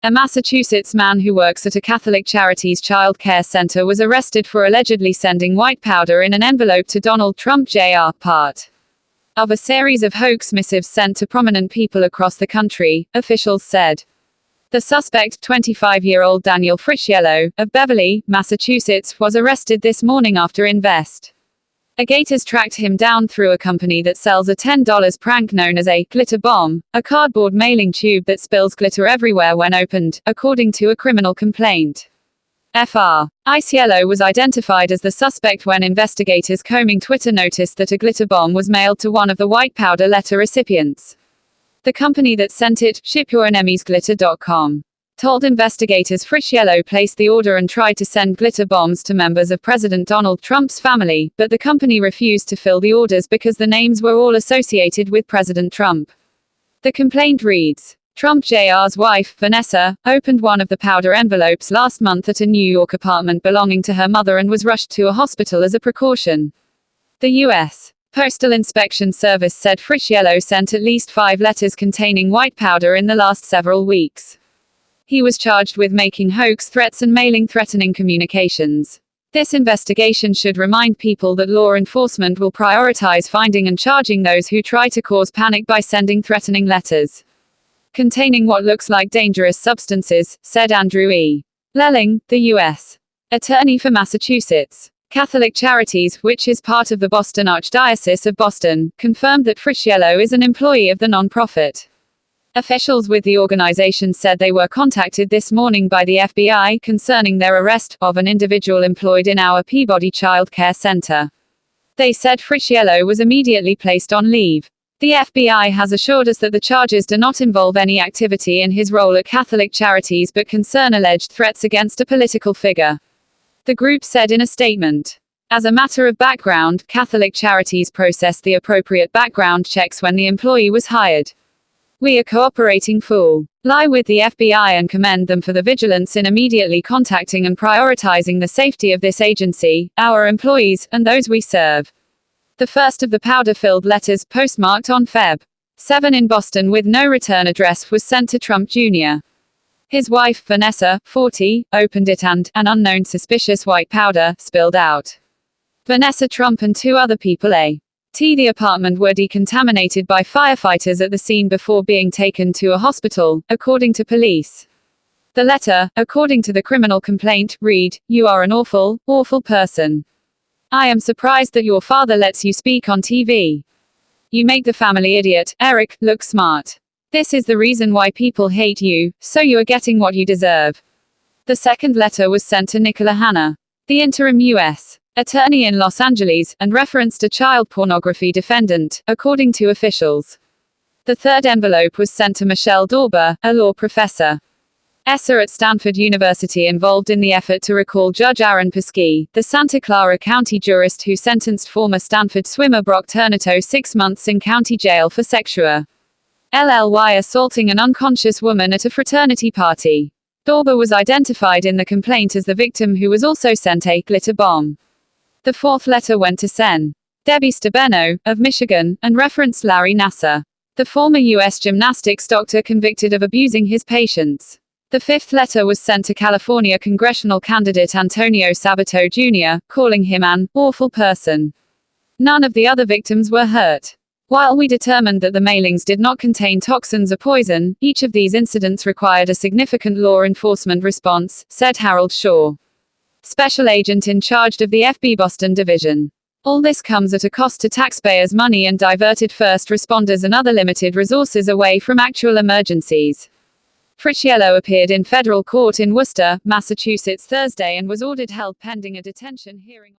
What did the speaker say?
A Massachusetts man who works at a Catholic Charities child care center was arrested for allegedly sending white powder in an envelope to Donald Trump Jr., part of a series of hoax missives sent to prominent people across the country, officials said. The suspect, 25-year-old Daniel Frisiello, of Beverly, Massachusetts, was arrested this morning after investigators tracked him down through a company that sells a $10 prank known as a glitter bomb, a cardboard mailing tube that spills glitter everywhere when opened, according to a criminal complaint. Frisiello was identified as the suspect when investigators combing Twitter noticed that a glitter bomb was mailed to one of the white powder letter recipients. The company that sent it, shipyournemesglitter.com, told investigators Frisiello placed the order and tried to send glitter bombs to members of President Donald Trump's family, but the company refused to fill the orders because the names were all associated with President Trump. The complaint reads, Trump Jr.'s wife, Vanessa, opened one of the powder envelopes last month at a New York apartment belonging to her mother and was rushed to a hospital as a precaution. The U.S. Postal Inspection Service said Frisiello sent at least 5 letters containing white powder in the last several weeks. He was charged with making hoax threats and mailing threatening communications. This investigation should remind people that law enforcement will prioritize finding and charging those who try to cause panic by sending threatening letters containing what looks like dangerous substances, said Andrew E. Lelling, the U.S. Attorney for Massachusetts. Catholic Charities, which is part of the Boston Archdiocese of Boston, confirmed that Frisiello is an employee of the nonprofit. Officials with the organization said they were contacted this morning by the FBI concerning their arrest of an individual employed in our Peabody Child Care Center. They said Frisiello was immediately placed on leave. The FBI has assured us that the charges do not involve any activity in his role at Catholic Charities but concern alleged threats against a political figure. The group said in a statement. As a matter of background, Catholic Charities processed the appropriate background checks when the employee was hired. We are cooperating fully with the FBI and commend them for the vigilance in immediately contacting and prioritizing the safety of this agency, our employees, and those we serve. The first of the powder-filled letters, postmarked on Feb. 7 in Boston with no return address, was sent to Trump Jr. His wife, Vanessa, 40, opened it and an unknown suspicious white powder spilled out. Vanessa Trump and 2 other people the apartment were decontaminated by firefighters at the scene before being taken to a hospital, according to police. The letter, according to the criminal complaint, read, "You are an awful, awful person. I am surprised that your father lets you speak on TV. You make the family idiot, Eric, look smart. This is the reason why people hate you, so you are getting what you deserve." The second letter was sent to Nicola Hanna, the interim U.S. attorney in Los Angeles, and referenced a child pornography defendant, according to officials. The third envelope was sent to Michelle Dauber, a law professor at Stanford University involved in the effort to recall Judge Aaron Paskey, the Santa Clara County jurist who sentenced former Stanford swimmer Brock Turner to 6 months in county jail for sexually assaulting an unconscious woman at a fraternity party. Dauber was identified in the complaint as the victim who was also sent a glitter bomb. The fourth letter went to Sen. Debbie Stabeno, of Michigan, and referenced Larry Nassar, the former U.S. gymnastics doctor convicted of abusing his patients. The fifth letter was sent to California congressional candidate Antonio Sabato Jr., calling him an awful person. None of the other victims were hurt. While we determined that the mailings did not contain toxins or poison, each of these incidents required a significant law enforcement response, said Harold Shaw, special agent in charge of the FB Boston Division. All this comes at a cost to taxpayers' money and diverted first responders and other limited resources away from actual emergencies. Frisiello appeared in federal court in Worcester, Massachusetts Thursday and was ordered held pending a detention hearing.